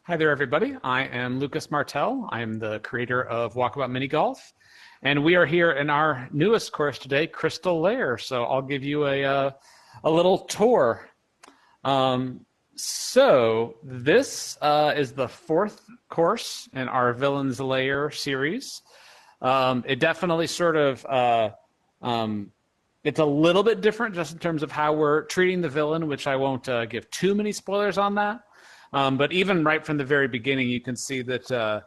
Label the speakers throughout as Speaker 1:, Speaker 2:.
Speaker 1: Hi there, everybody. I am Lucas Martell. I am the creator of Walkabout Mini Golf, and we are here in our newest course today, Crystal Lair. So I'll give you a little tour. So this is the fourth course in our Villain's Lair series. It definitely sort of it's a little bit different just in terms of how we're treating the villain, which I won't give too many spoilers on that. But even right from the very beginning, you can see that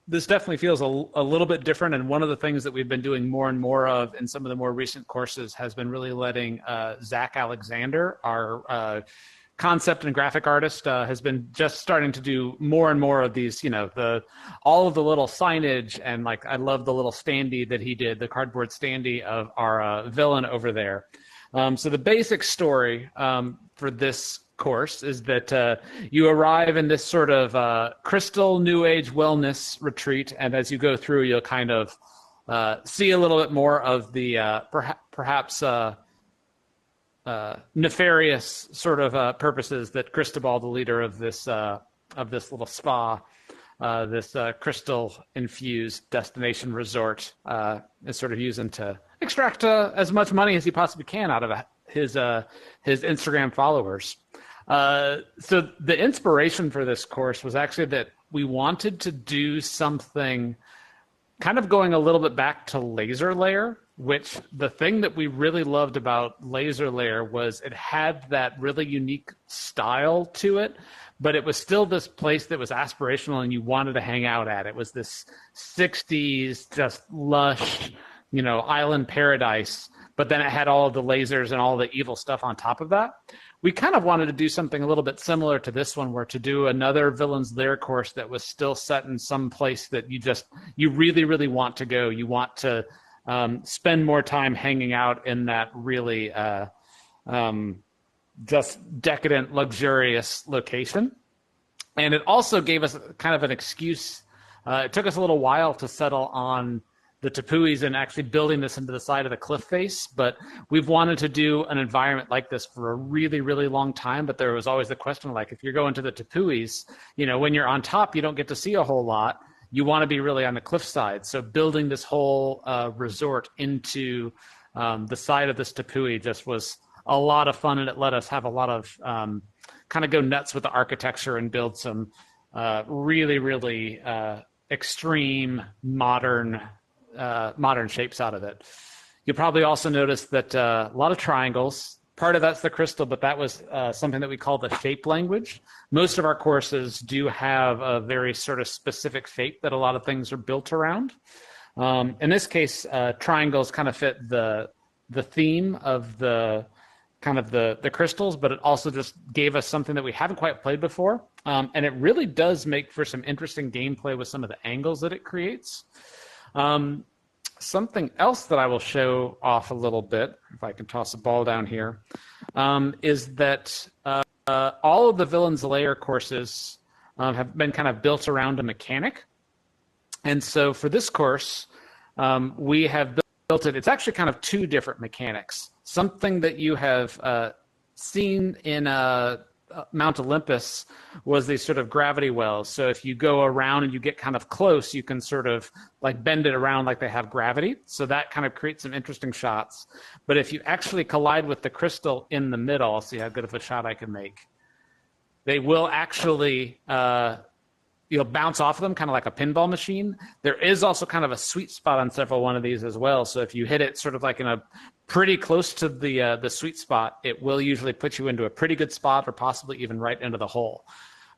Speaker 1: this definitely feels a little bit different. And one of the things that we've been doing more and more of in some of the more recent courses has been really letting Zach Alexander, our concept and graphic artist, has been just starting to do more and more of these, all of the little signage. And like, I love the little standee that he did, the cardboard standee of our villain over there. So the basic story for this course is that you arrive in this sort of crystal new age wellness retreat, and as you go through, you'll kind of see a little bit more of the perhaps nefarious sort of purposes that Cristobal, the leader of this little spa, this crystal infused destination resort, is sort of using to extract as much money as he possibly can out of his Instagram followers. So the inspiration for this course was actually that we wanted to do something kind of going a little bit back to Laser Lair, which the thing that we really loved about Laser Lair was it had that really unique style to it, but it was still this place that was aspirational and you wanted to hang out at. It was this 60s, just lush, island paradise, but then it had all of the lasers and all the evil stuff on top of that. We kind of wanted to do something a little bit similar to this one, where to do another Villain's Lair course that was still set in some place that you really, really want to go. You want to spend more time hanging out in that really just decadent, luxurious location. And it also gave us kind of an excuse. It took us a little while to settle on the tepuis and actually building this into the side of the cliff face. But we've wanted to do an environment like this for a really, really long time. But there was always the question, like, if you're going to the tepuis, when you're on top, you don't get to see a whole lot. You want to be really on the cliff side. So building this whole resort into the side of this tepui just was a lot of fun. And it let us have a lot of kind of go nuts with the architecture and build some really, really extreme modern shapes out of it. You'll probably also notice that a lot of triangles. Part of that's the crystal, but that was something that we call the shape language. Most of our courses do have a very sort of specific shape that a lot of things are built around. In this case, triangles kind of fit the theme of the kind of the crystals, but it also just gave us something that we haven't quite played before. And it really does make for some interesting gameplay with some of the angles that it creates. Something else that I will show off a little bit, if I can toss a ball down here, is that all of the Villain's Lair courses have been kind of built around a mechanic. And so for this course, we have built it. It's actually kind of two different mechanics. Something that you have seen in Mount Olympus was these sort of gravity wells. So if you go around and you get kind of close, you can sort of like bend it around like they have gravity. So that kind of creates some interesting shots. But if you actually collide with the crystal in the middle, I'll see how good of a shot I can make. They will actually bounce off of them, kind of like a pinball machine. There is also kind of a sweet spot on several one of these as well. So if you hit it sort of like in a pretty close to the sweet spot, it will usually put you into a pretty good spot or possibly even right into the hole.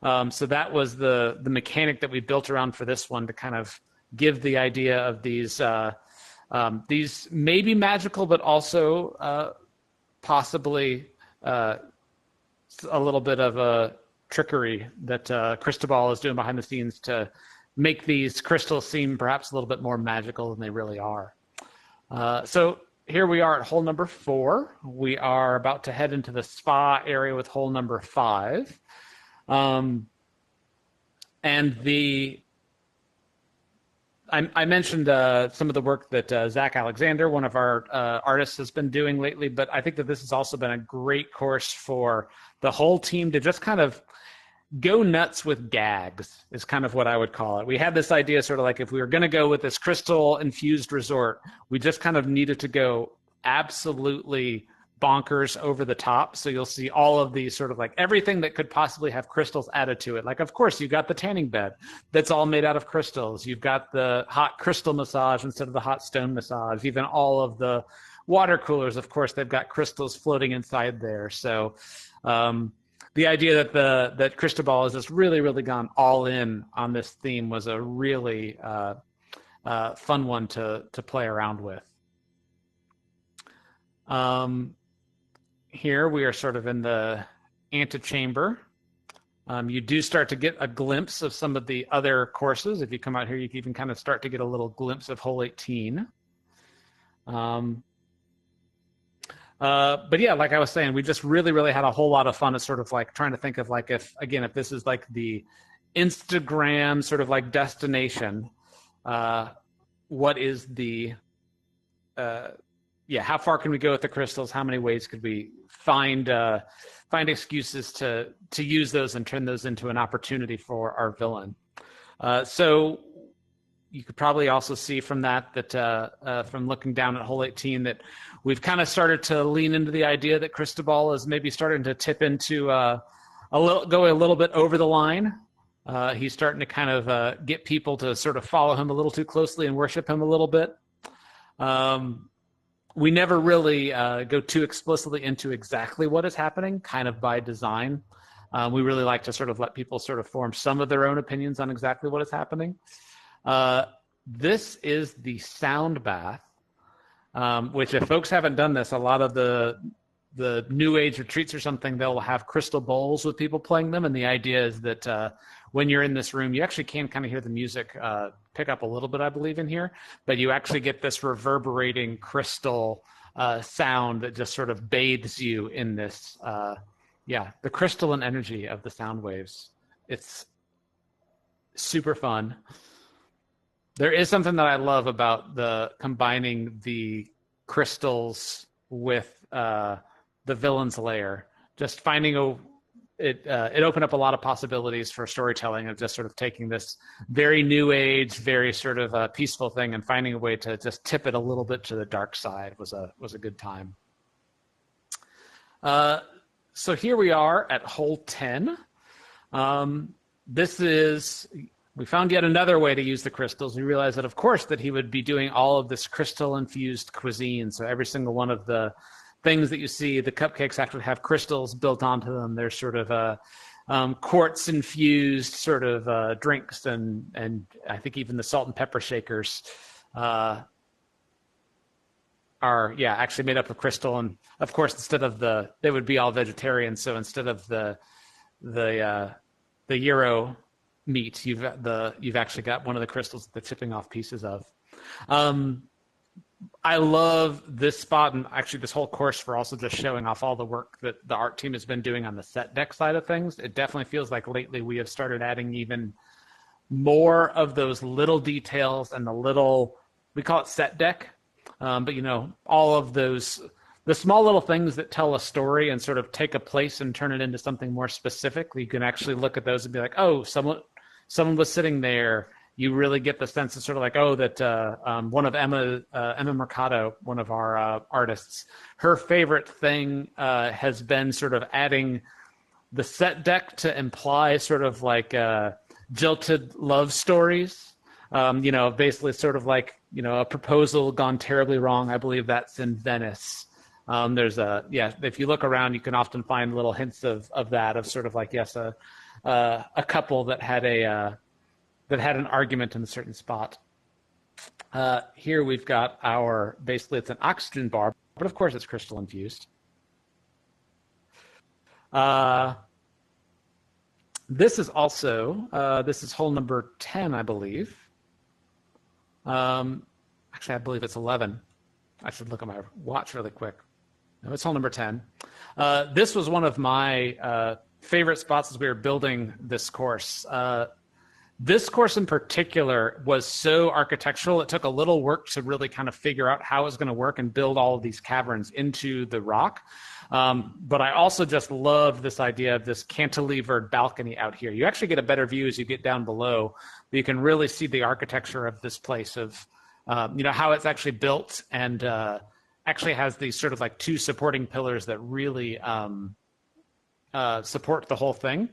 Speaker 1: So that was the mechanic that we built around for this one to kind of give the idea of these maybe magical, but also possibly a little bit of a trickery that Cristobal is doing behind the scenes to make these crystals seem perhaps a little bit more magical than they really are. So here we are at hole number 4. We are about to head into the spa area with hole number 5. And I mentioned some of the work that Zach Alexander, one of our artists, has been doing lately, but I think that this has also been a great course for the whole team to just kind of go nuts with gags is kind of what I would call it. We had this idea sort of like if we were going to go with this crystal infused resort, we just kind of needed to go absolutely bonkers over the top. So you'll see all of these sort of like everything that could possibly have crystals added to it. Like, of course, you've got the tanning bed that's all made out of crystals. You've got the hot crystal massage instead of the hot stone massage. Even all of the water coolers, of course, they've got crystals floating inside there. So the idea that Cristobal has just really, really gone all in on this theme was a really fun one to play around with. Here we are sort of in the antechamber. You do start to get a glimpse of some of the other courses. If you come out here, you can even kind of start to get a little glimpse of hole 18. But yeah, like I was saying, we just really, really had a whole lot of fun at sort of like trying to think of like if this is like the Instagram sort of like destination, what is the, how far can we go with the crystals? How many ways could we find excuses to use those and turn those into an opportunity for our villain? So you could probably also see from that from looking down at hole 18 that we've kind of started to lean into the idea that Cristobal is maybe starting to tip into go a little bit over the line. He's starting to kind of get people to sort of follow him a little too closely and worship him a little bit. We never really go too explicitly into exactly what is happening, kind of by design. We really like to sort of let people sort of form some of their own opinions on exactly what is happening. This is the sound bath, which if folks haven't done this, a lot of the new age retreats or something, they'll have crystal bowls with people playing them. And the idea is that when you're in this room, you actually can kind of hear the music pick up a little bit, I believe, in here, but you actually get this reverberating crystal sound that just sort of bathes you in this, the crystalline energy of the sound waves. It's super fun. There is something that I love about combining the crystals with the villain's lair. Just finding it opened up a lot of possibilities for storytelling of just sort of taking this very new age, very sort of peaceful thing and finding a way to just tip it a little bit to the dark side was a good time. So here we are at hole 10. We found yet another way to use the crystals. We realized that, of course, that he would be doing all of this crystal-infused cuisine. So every single one of the things that you see, the cupcakes actually have crystals built onto them. They're sort of quartz-infused sort of drinks, and I think even the salt and pepper shakers are actually made up of crystal. And of course, they would be all vegetarian. So instead of the gyro meat, you've actually got one of the crystals that they're chipping off pieces of. I love this spot and actually this whole course for also just showing off all the work that the art team has been doing on the set deck side of things. It definitely feels like lately we have started adding even more of those little details and we call it set deck, but all of those, the small little things that tell a story and sort of take a place and turn it into something more specific. You can actually look at those and be like, oh, someone was sitting there. You really get the sense of sort of like, that one of Emma Mercado, one of our artists, her favorite thing has been sort of adding the set deck to imply sort of like jilted love stories. Basically sort of like, a proposal gone terribly wrong. I believe that's in Venice. If you look around, you can often find little hints of that, of sort of like, yes, a couple that had an argument in a certain spot. Here we've got basically it's an oxygen bar, but of course it's crystal infused. This is also, this is hole number 10, I believe. Actually, I believe it's 11. I should look at my watch really quick. No, it's hole number 10. This was one of my favorite spots as we were building this course. This course in particular was so architectural, it took a little work to really kind of figure out how it was going to work and build all of these caverns into the rock. But I also just love this idea of this cantilevered balcony out here. You actually get a better view as you get down below. You can really see the architecture of this place, of how it's actually built, and actually has these sort of like two supporting pillars that really support the whole thing.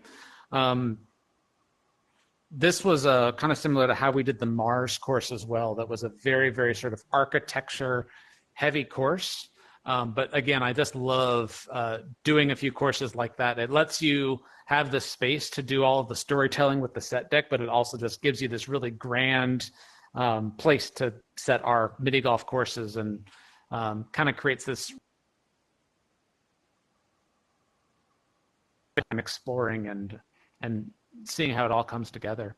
Speaker 1: This was kind of similar to how we did the Mars course as well. That was a very, very sort of architecture heavy course. But again, I just love doing a few courses like that. It lets you have the space to do all of the storytelling with the set deck, but it also just gives you this really grand place to set our mini golf courses, and kind of creates this exploring and seeing how it all comes together.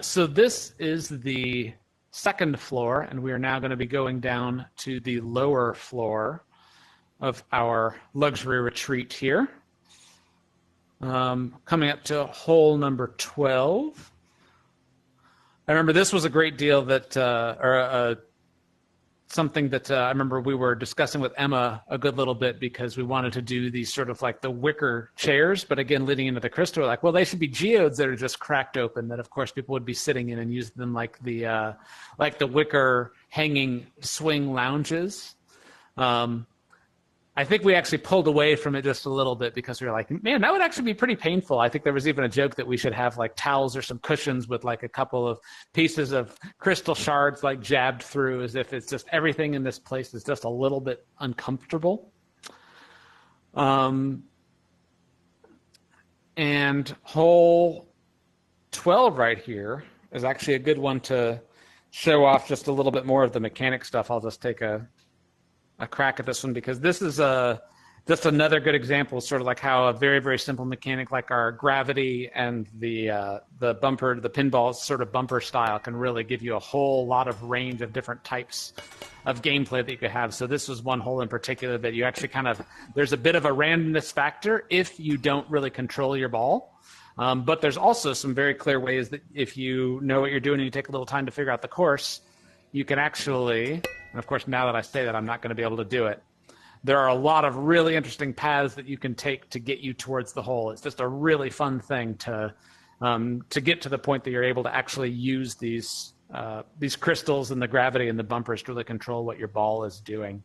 Speaker 1: So this is the second floor, and we are now going to be going down to the lower floor of our luxury retreat here. Coming up to hole number 12. I remember this was a great deal that, something that I remember we were discussing with Emma a good little bit, because we wanted to do these sort of like the wicker chairs, but again, leading into the Crystal, like, well, they should be geodes that are just cracked open, that of course people would be sitting in and use them like the wicker hanging swing lounges. I think we actually pulled away from it just a little bit, because we were like, man, that would actually be pretty painful. I think there was even a joke that we should have like towels or some cushions with like a couple of pieces of crystal shards like jabbed through, as if it's just everything in this place is just a little bit uncomfortable. And hole 12 right here is actually a good one to show off just a little bit more of the mechanic stuff. I'll just take a crack at this one, because this is just another good example, sort of like how a very, very simple mechanic like our gravity and the bumper, the pinball sort of bumper style, can really give you a whole lot of range of different types of gameplay that you could have. So this was one hole in particular that you actually there's a bit of a randomness factor if you don't really control your ball. But there's also some very clear ways that if you know what you're doing and you take a little time to figure out the course, you can actually, and of course, now that I say that, I'm not going to be able to do it. There are a lot of really interesting paths that you can take to get you towards the hole. It's just a really fun thing to get to the point that you're able to actually use these crystals and the gravity and the bumpers to really control what your ball is doing.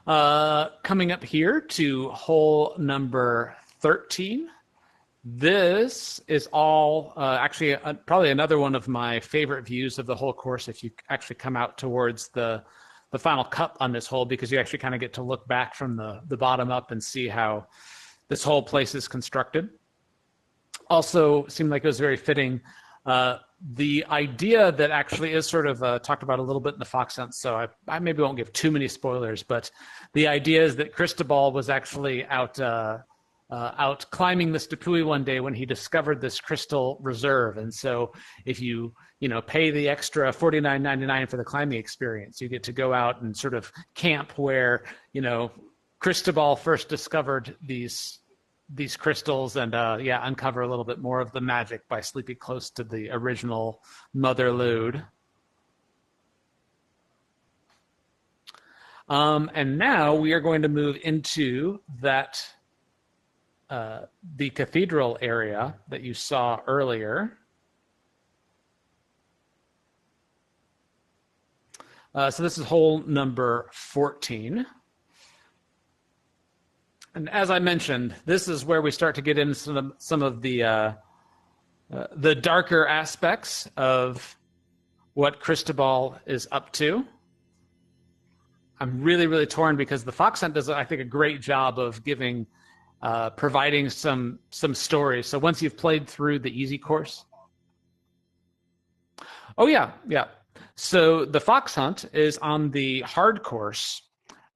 Speaker 1: Coming up here to hole number 13. This is all actually probably another one of my favorite views of the whole course, if you actually come out towards the final cup on this hole, because you actually kind of get to look back from the bottom up and see how this whole place is constructed. Also seemed like it was very fitting. The idea that actually is sort of talked about a little bit in the Fox Hunt, so I maybe won't give too many spoilers, but the idea is that Cristobal was actually out climbing this Tepui one day when he discovered this crystal reserve. And so if you pay the extra $49.99 for the climbing experience, you get to go out and sort of camp where, Cristobal first discovered these crystals, and uncover a little bit more of the magic by sleeping close to the original Mother Lude. And now we are going to move into that the cathedral area that you saw earlier. So this is hole number 14. And as I mentioned, this is where we start to get into some of the darker aspects of what Cristobal is up to. I'm really, really torn, because the Fox Hunt does, I think, a great job of providing some stories. So once you've played through the easy course. Oh yeah. So the Fox Hunt is on the hard course,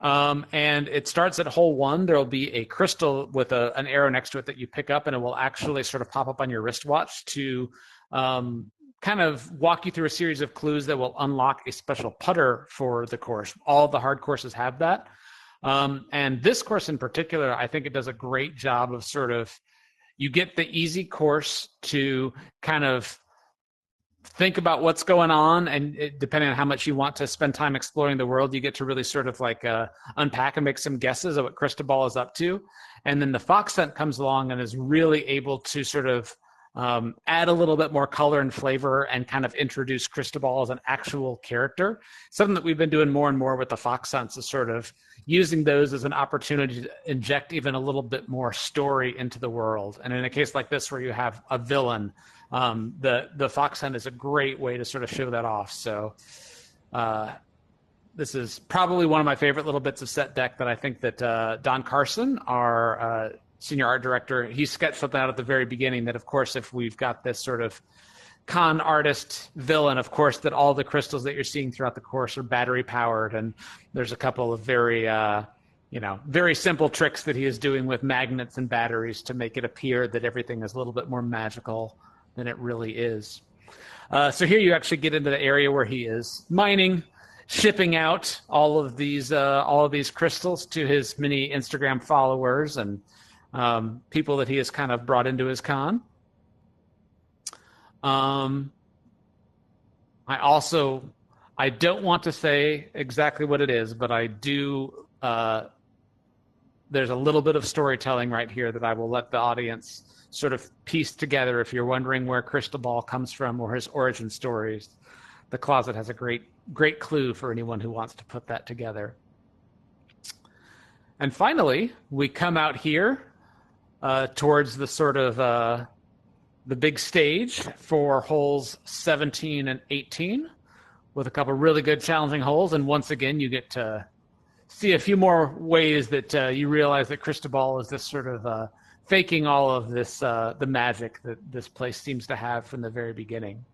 Speaker 1: and it starts at hole 1. There'll be a crystal with an arrow next to it that you pick up, and it will actually sort of pop up on your wristwatch to kind of walk you through a series of clues that will unlock a special putter for the course. All the hard courses have that. And this course in particular, I think it does a great job of you get the easy course to kind of think about what's going on, and depending on how much you want to spend time exploring the world, you get to really sort of like unpack and make some guesses of what Cristobal is up to. And then the fox scent comes along and is really able to sort of add a little bit more color and flavor and kind of introduce Cristobal as an actual character. Something that we've been doing more and more with the fox scents is sort of using those as an opportunity to inject even a little bit more story into the world. And in a case like this where you have a villain, the fox hunt is a great way to sort of show that off. So this is probably one of my favorite little bits of set deck that I think that Don Carson, our senior art director, he sketched something out at the very beginning that, of course, if we've got this sort of con artist villain, of course, that all the crystals that you're seeing throughout the course are battery powered. And there's a couple of very, very simple tricks that he is doing with magnets and batteries to make it appear that everything is a little bit more magical than it really is. So here you actually get into the area where he is mining, shipping out all of these crystals to his many Instagram followers and people that he has kind of brought into his con. I don't want to say exactly what it is, but I do. There's a little bit of storytelling right here that I will let the audience sort of piece together. If you're wondering where Cristobal comes from or his origin stories, the closet has a great clue for anyone who wants to put that together. And finally, we come out here towards the sort of the big stage for holes 17 and 18 with a couple really good challenging holes. And once again, you get to see a few more ways that you realize that Cristobal is this sort of faking all of this, the magic that this place seems to have from the very beginning.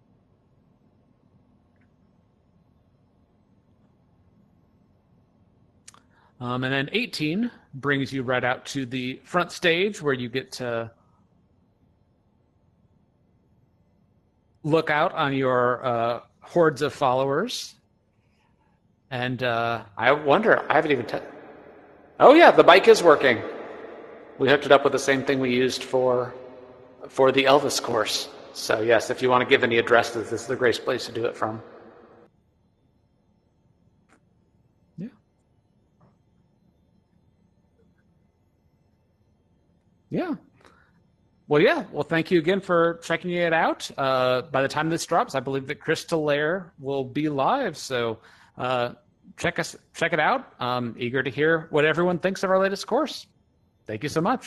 Speaker 1: And then 18 brings you right out to the front stage where you get to look out on your hordes of followers. And I wonder, I haven't even oh yeah, the bike is working. We hooked it up with the same thing we used for the Elvis course. So yes, if you want to give any addresses, this is a great place to do it from. Yeah. Yeah. Well, yeah. Well, thank you again for checking it out. By the time this drops, I believe that Crystal Lair will be live. So check it out. Eager to hear what everyone thinks of our latest course. Thank you so much.